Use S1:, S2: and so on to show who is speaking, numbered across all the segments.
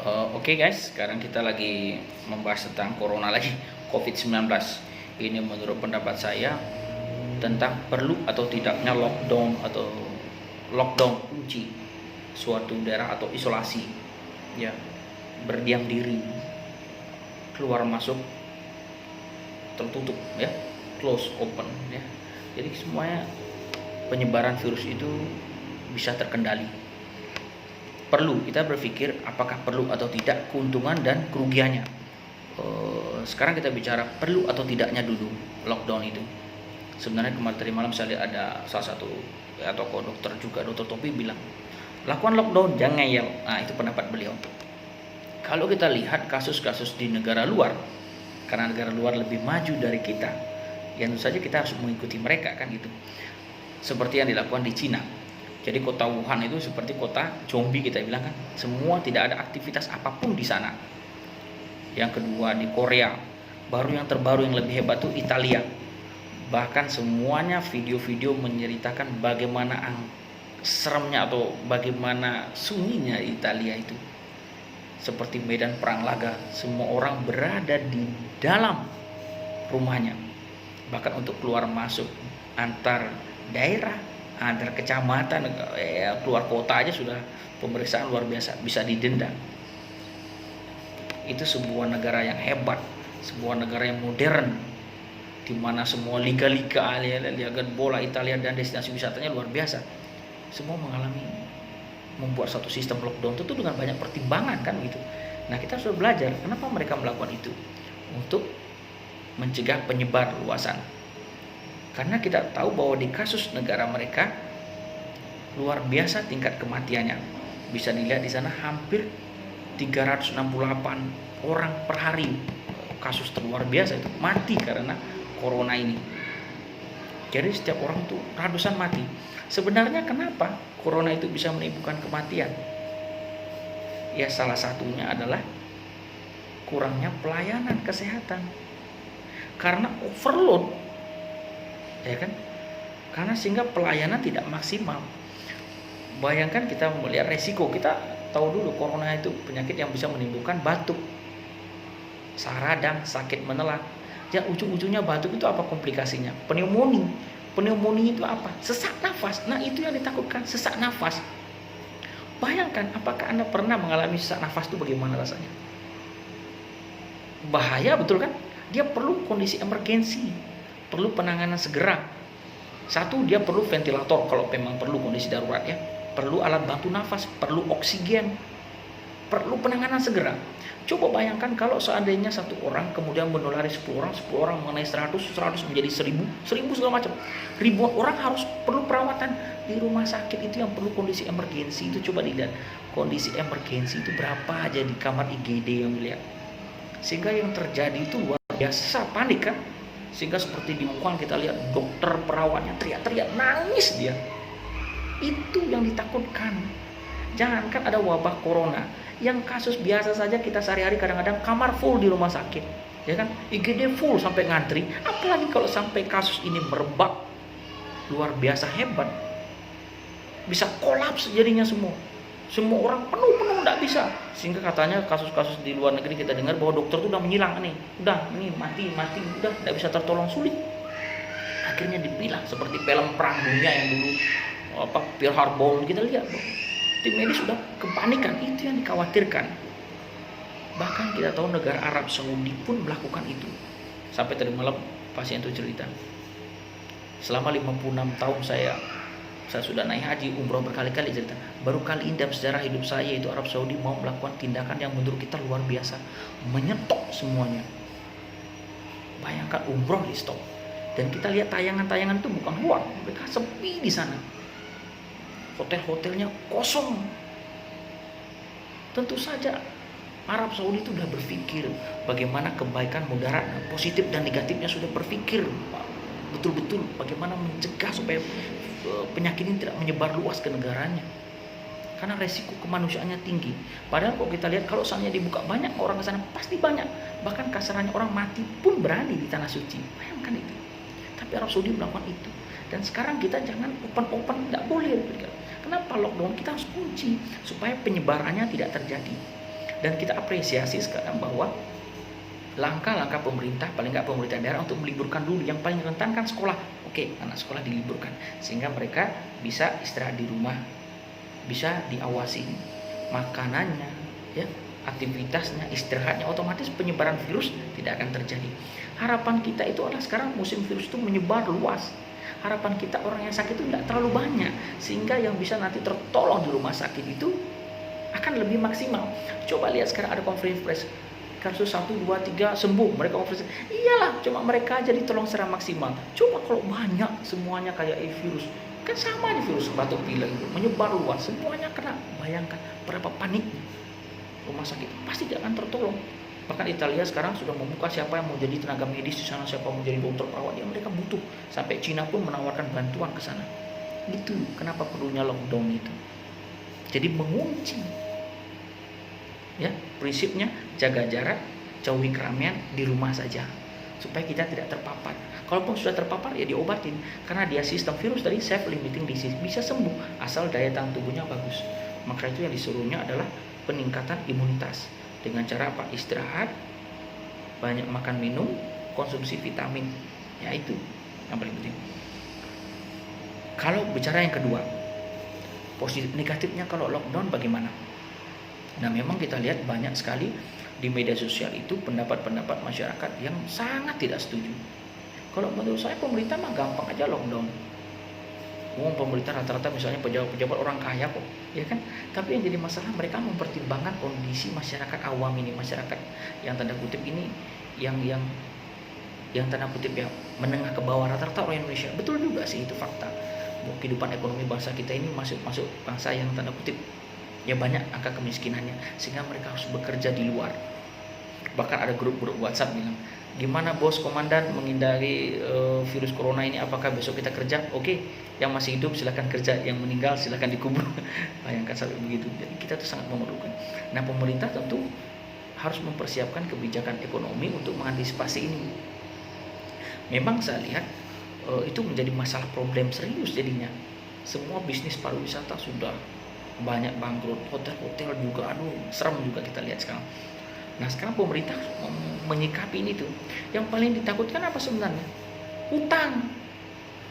S1: Oke guys, sekarang kita lagi membahas tentang corona lagi, COVID-19. Ini menurut pendapat saya tentang perlu atau tidaknya lockdown atau lockdown kunci suatu daerah atau isolasi, ya, berdiam diri, keluar masuk tertutup, ya, close open, ya. Jadi semuanya penyebaran virus itu bisa terkendali. Perlu kita berpikir apakah perlu atau tidak, keuntungan dan kerugiannya. Sekarang kita bicara perlu atau tidaknya dulu lockdown itu. Sebenarnya kemarin tadi malam saya lihat ada salah satu tokoh dokter juga, dokter Topi bilang lakukan lockdown, jangan ngeyel. Nah, itu pendapat beliau. Kalau kita lihat kasus-kasus di negara luar, karena negara luar lebih maju dari kita, ya tentu saja kita harus mengikuti mereka kan gitu. Seperti yang dilakukan di Cina. Jadi kota Wuhan itu seperti kota zombie kita bilang kan. Semua tidak ada aktivitas apapun di sana. Yang kedua di Korea, baru yang terbaru yang lebih hebat tuh Italia. Bahkan semuanya video-video menceritakan bagaimana seremnya atau bagaimana sunyinya Italia itu. Seperti medan perang laga, semua orang berada di dalam rumahnya. Bahkan untuk keluar masuk antar daerah, antar kecamatan, keluar kota aja sudah pemeriksaan luar biasa, bisa didenda. Itu sebuah negara yang hebat, sebuah negara yang modern, di mana semua liga-liga, liga bola Italia dan destinasi wisatanya luar biasa. Semua membuat satu sistem lockdown itu dengan banyak pertimbangan kan gitu. Nah, kita harus belajar kenapa mereka melakukan itu, untuk mencegah penyebar luasan. Karena kita tahu bahwa di kasus negara mereka luar biasa tingkat kematiannya. Bisa dilihat di sana hampir 368 orang per hari. Kasus terluar biasa itu mati karena corona ini. Jadi setiap orang tuh ratusan mati. Sebenarnya kenapa corona itu bisa menimbulkan kematian? Ya salah satunya adalah kurangnya pelayanan kesehatan. Karena overload, ya kan? Karena sehingga pelayanan tidak maksimal. Bayangkan kita melihat resiko, kita tahu dulu corona itu penyakit yang bisa menimbulkan batuk, radang, sakit menelan. Ya ujung-ujungnya batuk itu apa komplikasinya? Pneumonia. Pneumonia itu apa? Sesak nafas. Nah, itu yang ditakutkan, sesak nafas. Bayangkan, apakah Anda pernah mengalami sesak nafas itu bagaimana rasanya? Bahaya betul kan? Dia perlu kondisi emergensi, perlu penanganan segera. Satu, dia perlu ventilator kalau memang perlu kondisi darurat ya. Perlu alat bantu nafas, perlu oksigen, perlu penanganan segera. Coba bayangkan kalau seandainya satu orang kemudian menulari 10 orang mengenai 100 menjadi 1000 segala macam. Ribuan orang harus perlu perawatan di rumah sakit itu yang perlu kondisi emergensi itu. Coba dilihat kondisi emergensi itu berapa aja di kamar IGD yang dilihat. Sehingga yang terjadi itu luar biasa, panik kan. Sehingga seperti di Wuhan kita lihat dokter perawatnya teriak-teriak, nangis dia. Itu yang ditakutkan. Jangankan ada wabah corona, yang kasus biasa saja kita sehari-hari kadang-kadang kamar full di rumah sakit, ya kan? IGD full sampai ngantri, apalagi kalau sampai kasus ini merebak luar biasa hebat, bisa kolaps jadinya semua orang penuh nggak bisa. Sehingga katanya kasus-kasus di luar negeri kita dengar bahwa dokter tuh udah menyilang nih, mati, udah nggak bisa tertolong, sulit. Akhirnya dipilah seperti film perang dunia yang dulu Pearl Harbor kita lihat, tim medis sudah kepanikan. Itu yang dikhawatirkan. Bahkan kita tahu negara Arab Saudi pun melakukan itu. Sampai tadi malam pasien itu cerita, selama 56 tahun saya sudah naik haji, umroh berkali-kali, cerita baru kali ini dalam sejarah hidup saya itu Arab Saudi mau melakukan tindakan yang menurut kita luar biasa, menyetop semuanya. Bayangkan umroh di stop, dan kita lihat tayangan-tayangan itu bukan hoax, mereka sepi di sana, hotel-hotelnya kosong. Tentu saja Arab Saudi itu sudah berpikir bagaimana kebaikan mudarat, positif dan negatifnya, sudah berpikir betul-betul bagaimana mencegah supaya penyakit ini tidak menyebar luas ke negaranya. Karena resiko kemanusiaannya tinggi. Padahal kalau kita lihat, kalau seandainya dibuka banyak orang ke sana, pasti banyak. Bahkan kasarannya orang mati pun berani di tanah suci. Bayangkan itu. Tapi Arab Saudi melakukan itu. Dan sekarang kita jangan open-open, tidak boleh. Kenapa lockdown? Kita harus kunci supaya penyebarannya tidak terjadi. Dan kita apresiasi sekarang bahwa langkah-langkah pemerintah, paling nggak pemerintah daerah untuk meliburkan dulu. Yang paling rentan kan sekolah. Oke, anak sekolah diliburkan sehingga mereka bisa istirahat di rumah, bisa diawasi makanannya, ya, aktivitasnya, istirahatnya, otomatis penyebaran virus tidak akan terjadi. Harapan kita itu adalah sekarang musim virus itu menyebar luas. Harapan kita orang yang sakit itu tidak terlalu banyak, sehingga yang bisa nanti tertolong di rumah sakit itu akan lebih maksimal. Coba lihat sekarang ada konferensi pers, kasus 1, 2, 3 sembuh, mereka konferensi. Iyalah, cuma mereka aja ditolong secara maksimal. Coba kalau banyak semuanya kayak virus, kan sama di virus batuk pilek itu menyebar luas, semuanya kena. Bayangkan berapa paniknya rumah sakit, pasti tidak akan tertolong. Bahkan Italia sekarang sudah membuka siapa yang mau jadi tenaga medis di sana, siapa mau jadi dokter perawat, yang mereka butuh. Sampai Cina pun menawarkan bantuan ke sana. Itu kenapa perlunya lockdown itu. Jadi mengunci, ya, prinsipnya jaga jarak, jauhi keramaian, di rumah saja supaya kita tidak terpapar. Kalaupun sudah terpapar ya diobatin, karena dia sistem virus tadi self limiting disease, bisa sembuh asal daya tahan tubuhnya bagus. Maka itu yang disuruhnya adalah peningkatan imunitas dengan cara apa? Istirahat, banyak makan minum, konsumsi vitamin, ya itu yang paling penting. Kalau bicara yang kedua, positif negatifnya kalau lockdown bagaimana? Nah, memang kita lihat banyak sekali di media sosial itu pendapat-pendapat masyarakat yang sangat tidak setuju. Kalau menurut saya pemerintah mah gampang aja lockdown. Pemerintah rata-rata misalnya pejabat-pejabat orang kaya kok, ya kan? Tapi yang jadi masalah mereka mempertimbangkan kondisi masyarakat awam ini, masyarakat yang tanda kutip ini, yang tanda kutip ya menengah ke bawah, rata-rata orang Indonesia. Betul juga sih, itu fakta. Kehidupan ekonomi bangsa kita ini masuk bangsa yang tanda kutip ya banyak angka kemiskinannya, sehingga mereka harus bekerja di luar. Bahkan ada grup-grup WhatsApp bilang, gimana bos komandan menghindari virus corona ini, apakah besok kita kerja? Oke, yang masih hidup silakan kerja, yang meninggal silakan dikubur. Bayangkan sampai begitu. Jadi kita tuh sangat memerlukan. Nah, pemerintah tentu harus mempersiapkan kebijakan ekonomi untuk mengantisipasi ini. Memang saya lihat itu menjadi masalah problem serius jadinya. Semua bisnis pariwisata sudah banyak bangkrut, hotel-hotel juga, aduh serem juga kita lihat sekarang. Nah, sekarang pemerintah menyikapi ini tuh. Yang paling ditakutkan apa sebenarnya? Utang.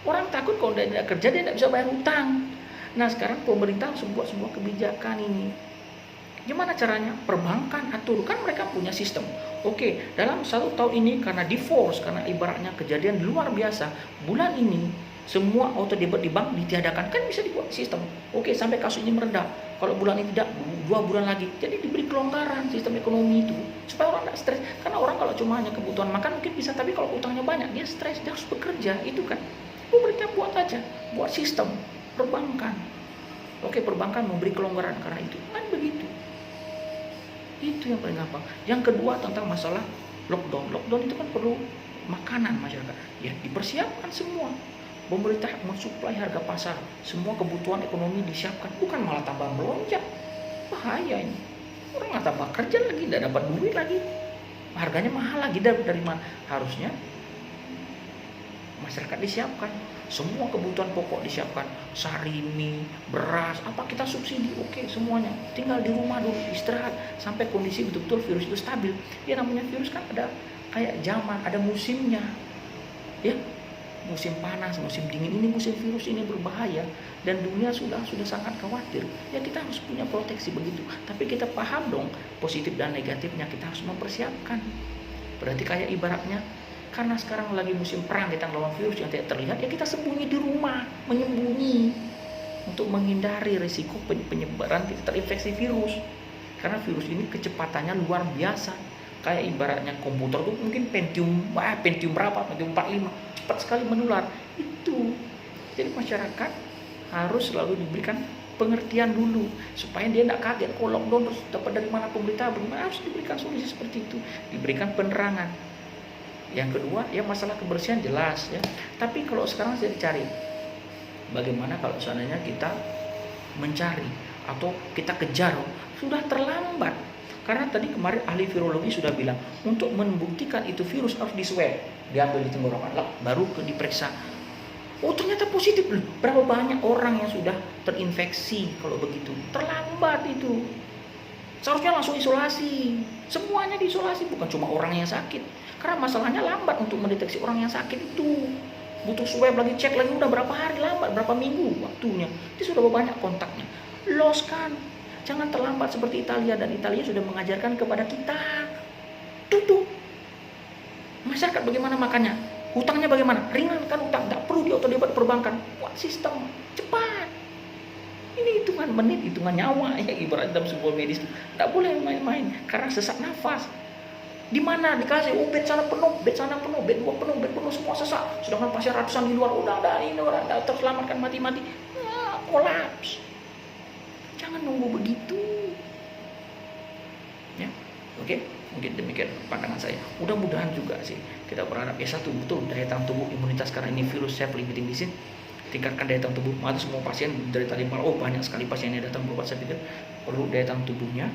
S1: Orang takut kalau dia tidak kerja dia tidak bisa bayar utang. Nah, sekarang pemerintah harus buat sebuah kebijakan ini. Gimana caranya? Perbankan atur, kan mereka punya sistem. Oke, dalam 1 tahun ini karena divorce, karena ibaratnya kejadian luar biasa, bulan ini semua auto debit di bank ditiadakan, kan bisa dibuat sistem. Oke, sampai kasus ini meredah. Kalau bulan ini tidak, 2 bulan lagi. Jadi diberi kelonggaran sistem ekonomi itu supaya orang tidak stres. Karena orang kalau cuma hanya kebutuhan makan mungkin bisa, tapi kalau utangnya banyak dia stres, dia harus bekerja, itu kan. Pemerintah buat aja, buat sistem perbankan. Oke, perbankan memberi kelonggaran karena itu, kan begitu. Itu yang paling gampang. Yang kedua tentang masalah lockdown. Lockdown itu kan perlu makanan masyarakat. Ya dipersiapkan semua. Pemerintah mensuplai harga pasar. Semua kebutuhan ekonomi disiapkan. Bukan malah tambah melonjak. Bahaya ini. Orang nggak tambah kerja lagi, nggak dapat duit lagi. Harganya mahal lagi, dari mana? Harusnya masyarakat disiapkan. Semua kebutuhan pokok disiapkan. Sari, mie, beras, apa kita subsidi, oke semuanya. Tinggal di rumah dulu, istirahat sampai kondisi betul-betul virus itu stabil. Ya namanya virus kan ada kayak zaman, ada musimnya. Ya, musim panas, musim dingin, ini musim virus ini berbahaya dan dunia sudah sangat khawatir. Ya kita harus punya proteksi begitu. Tapi kita paham dong positif dan negatifnya, kita harus mempersiapkan. Berarti kayak ibaratnya karena sekarang lagi musim perang kita melawan virus yang tidak terlihat, ya kita sembunyi di rumah, menyembunyi untuk menghindari risiko penyebaran kita terinfeksi virus. Karena virus ini kecepatannya luar biasa. Kayak ibaratnya komputer tuh mungkin Pentium berapa? Pentium 45, cepat sekali menular. Itu. Jadi masyarakat harus selalu diberikan pengertian dulu supaya dia tidak kaget kok lockdown terus dapat dari mana pemerintah, harus diberikan solusi seperti itu, diberikan penerangan. Yang kedua, ya masalah kebersihan jelas ya. Tapi kalau sekarang saya dicari, bagaimana kalau seandainya kita mencari atau kita kejar, sudah terlambat. Karena tadi kemarin ahli virologi sudah bilang, untuk membuktikan itu virus harus diswab, diambil di tenggorokan, baru diperiksa. Oh ternyata positif loh. Berapa banyak orang yang sudah terinfeksi kalau begitu? Terlambat itu. Seharusnya langsung isolasi. Semuanya diisolasi, bukan cuma orang yang sakit. Karena masalahnya lambat untuk mendeteksi orang yang sakit itu. Butuh swab lagi, cek lagi, udah berapa hari lambat, berapa minggu waktunya. Dia sudah banyak kontaknya. Loskan. Jangan terlambat seperti Italia, dan Italia sudah mengajarkan kepada kita. Tutup. Masyarakat bagaimana makannya? Hutangnya bagaimana? Ringankan hutang, tidak perlu di otodebat perbankan. Buat sistem cepat. Ini hitungan menit, hitungan nyawa ya, ibarat dalam sebuah medis. Tidak boleh main-main karena sesak nafas. Di mana dikasih bed sana penuh, bed sana penuh, bed 2 penuh, bed penuh, semua sesak. Sedangkan pasien ratusan di luar, udah ini orang tidak terselamatkan, mati-mati. Ya, kolaps. Jangan nunggu begitu. Ya, oke. Mungkin demikian pandangan saya. Mudah-mudahan juga sih kita berharap ya, satu, betul daya tahan tubuh, imunitas, karena ini virus self limiting disease. Tingkatkan daya tahan tubuh. Maka semua pasien dari tadi malam, banyak sekali pasien yang datang berobat, saya pikir perlu daya tahan tubuhnya,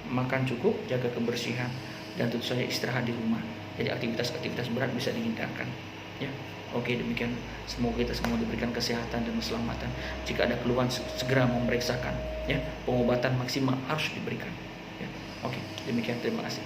S1: makan cukup, jaga kebersihan, dan tentu saja istirahat di rumah. Jadi aktivitas-aktivitas berat bisa dihindarkan. Ya, oke, demikian. Semoga kita semua diberikan kesehatan dan keselamatan. Jika ada keluhan, segera memeriksakan. Ya, pengobatan maksimal harus diberikan. Ya, oke, demikian. Terima kasih.